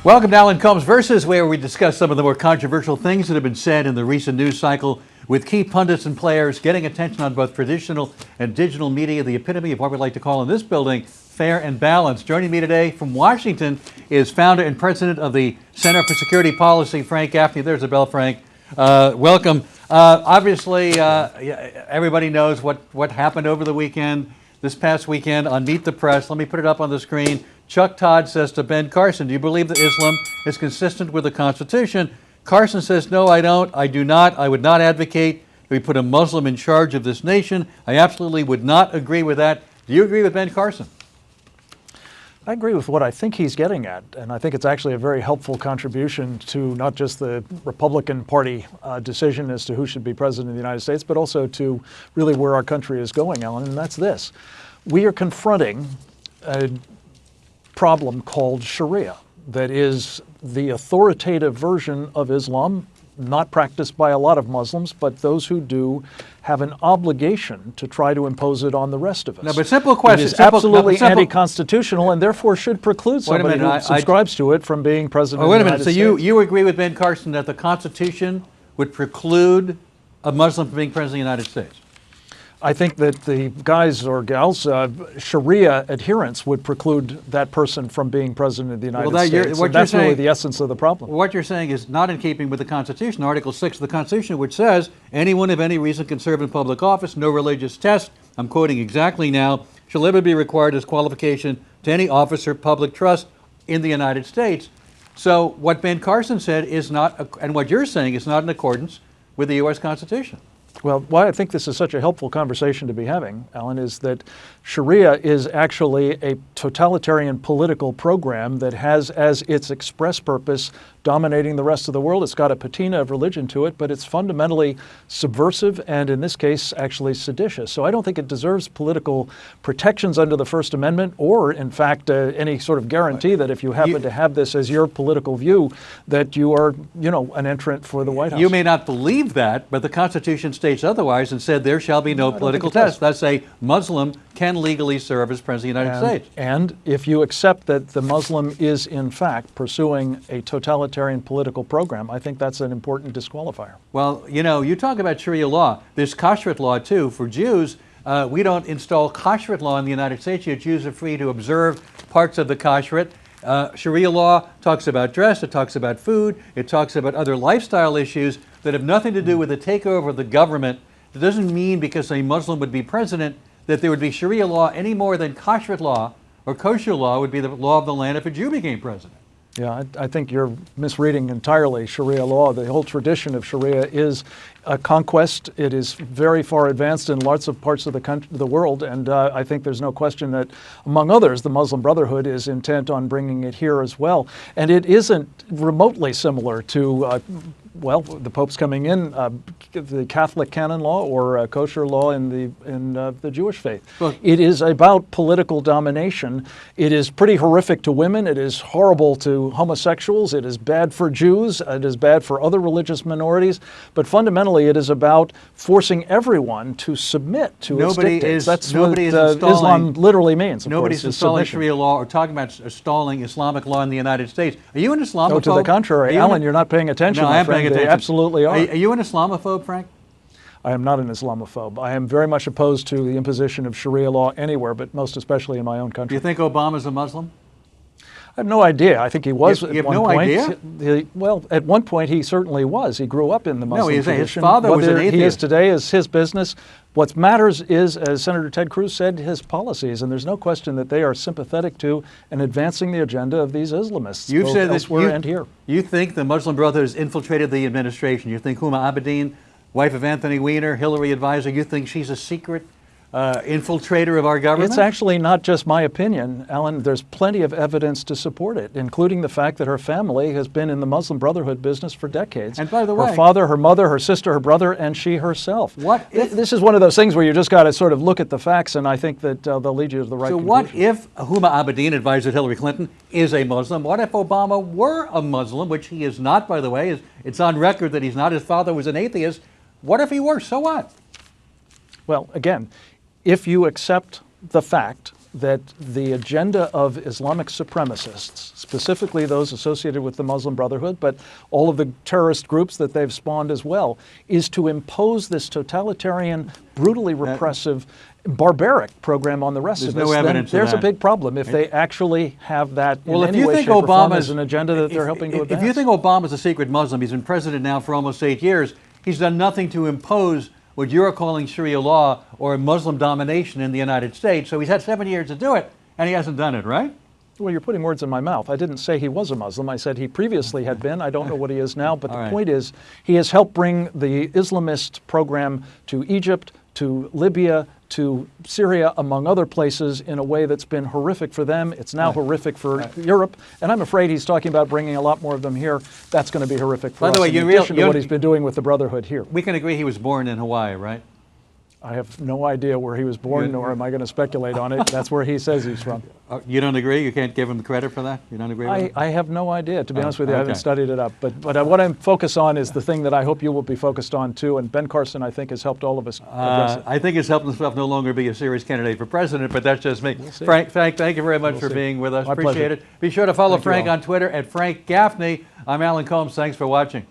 Welcome to Alan Colmes Versus, where we discuss some of the more controversial things that have been said in the recent news cycle, with key pundits and players getting attention on both traditional and digital media, the epitome of what we like to call in this building fair and balanced. Joining me today from Washington is founder and president of the Center for Security Policy, Frank Gaffney. There's a bell, Frank. Welcome. Obviously, everybody knows what happened over the weekend, this past weekend on Meet the Press. Let me put it up on the screen. Chuck Todd says to Ben Carson, do you believe that Islam is consistent with the Constitution? Carson says, no, I don't. I do not. I would not advocate that we put a Muslim in charge of this nation. I absolutely would not agree with that. Do you agree with Ben Carson? I agree with what I think he's getting at, and I think it's actually a very helpful contribution to not just the Republican Party decision as to who should be president of the United States, but also to really where our country is going, Alan, and that's this. We are confronting a problem called Sharia, that is the authoritative version of Islam, not practiced by a lot of Muslims, but those who do have an obligation to try to impose it on the rest of us. No, but simple question. It is absolutely anti-constitutional and therefore should preclude somebody who subscribes to it from being president of the United States. Wait a minute. So you agree with Ben Carson that the Constitution would preclude a Muslim from being president of the United States? I think that the guys or gals, Sharia adherence would preclude that person from being president of the United States. That's really the essence of the problem. What you're saying is not in keeping with the Constitution. Article 6 of the Constitution, which says, anyone of any reason can serve in public office, no religious test, I'm quoting exactly now, shall ever be required as qualification to any office or public trust in the United States. So what Ben Carson said is not, and what you're saying is not in accordance with the U.S. Constitution. Well, why I think this is such a helpful conversation to be having, Alan, is that Sharia is actually a totalitarian political program that has as its express purpose dominating the rest of the world. It's got a patina of religion to it, but it's fundamentally subversive and, in this case, actually seditious. So I don't think it deserves political protections under the First Amendment or, in fact, any sort of guarantee that if you happen to have this as your political view, that you are, an entrant for the White House. You may not believe that, but the Constitution states otherwise and said there shall be no political test. That's a Muslim can legally serve as president of the United States. And if you accept that the Muslim is, in fact, pursuing a totalitarian political program, I think that's an important disqualifier. Well, you talk about Sharia law. There's kashrut law, too. For Jews, we don't install kashrut law in the United States. Yet Jews are free to observe parts of the kashrut. Sharia law talks about dress, it talks about food, it talks about other lifestyle issues that have nothing to do with the takeover of the government. It doesn't mean because a Muslim would be president that there would be Sharia law any more than kashrut law or kosher law would be the law of the land if a Jew became president. Yeah, I think you're misreading entirely Sharia law. The whole tradition of Sharia is a conquest. It is very far advanced in lots of parts of the world, and I think there's no question that, among others, the Muslim Brotherhood is intent on bringing it here as well. And it isn't remotely similar to the Pope's coming in, the Catholic canon law or kosher law in the Jewish faith. Well, it is about political domination. It is pretty horrific to women. It is horrible to homosexuals. It is bad for Jews. It is bad for other religious minorities. But fundamentally, it is about forcing everyone to submit to its dictates. That's what Islam literally means. Nobody's installing Sharia law or talking about installing Islamic law in the United States. Are you an Islamophobe? No, to the contrary. Alan, you're not paying attention. No, I am paying attention. They absolutely are. Are you an Islamophobe, Frank? I am not an Islamophobe. I am very much opposed to the imposition of Sharia law anywhere, but most especially in my own country. Do you think Obama's a Muslim? I have no idea. I think he was at one point. Idea? Well, at one point he certainly was. He grew up in the Muslim tradition. His father was an atheist. Whether he is today is his business. What matters is, as Senator Ted Cruz said, his policies, and there's no question that they are sympathetic to and advancing the agenda of these Islamists, both elsewhere and here. You think the Muslim Brotherhood has infiltrated the administration. You think Huma Abedin, wife of Anthony Weiner, Hillary advisor, you think she's a secret infiltrator of our government? It's actually not just my opinion, Alan. There's plenty of evidence to support it, including the fact that her family has been in the Muslim Brotherhood business for decades. And by the way, her father, her mother, her sister, her brother, and she herself. This is one of those things where you just got to sort of look at the facts, and I think that they'll lead you to the right conclusion. So what if Huma Abedin, advisor Hillary Clinton, is a Muslim? What if Obama were a Muslim, which he is not, by the way? It's on record that he's not. His father was an atheist. What if he were? So what? Well, again, if you accept the fact that the agenda of Islamic supremacists, specifically those associated with the Muslim Brotherhood, but all of the terrorist groups that they've spawned as well, is to impose this totalitarian, brutally repressive, barbaric program on the rest of us. There's no evidence of There's a that. big problem if they actually have that Well, in if any you way, think shape, or form Obama's as an agenda that they're helping to advance. If you think Obama's a secret Muslim, he's been president now for almost 8 years, he's done nothing to impose what you're calling Sharia law or Muslim domination in the United States. So he's had 7 years to do it, and he hasn't done it, right? Well, you're putting words in my mouth. I didn't say he was a Muslim. I said he previously had been. I don't know what he is now, but the point is he has helped bring the Islamist program to Egypt, to Libya, to Syria, among other places, in a way that's been horrific for them. It's now horrific for Europe, and I'm afraid he's talking about bringing a lot more of them here. That's going to be horrific for By us, the way, in addition to what he's been doing with the Brotherhood here. We can agree he was born in Hawaii, right? I have no idea where he was born, nor am I going to speculate on it. That's where he says he's from. You don't agree? You can't give him the credit for that? You don't agree with I have no idea, to be honest with you. I haven't okay. studied it up. But what I'm focused on is the thing that I hope you will be focused on too. And Ben Carson, I think, has helped all of us address it. I think it's helped himself no longer be a serious candidate for president, but that's just me. Frank, thank you very much for being with us. My Appreciate pleasure. it. Be sure to follow Thank you Frank all. on Twitter at Frank Gaffney. I'm Alan Colmes. Thanks for watching.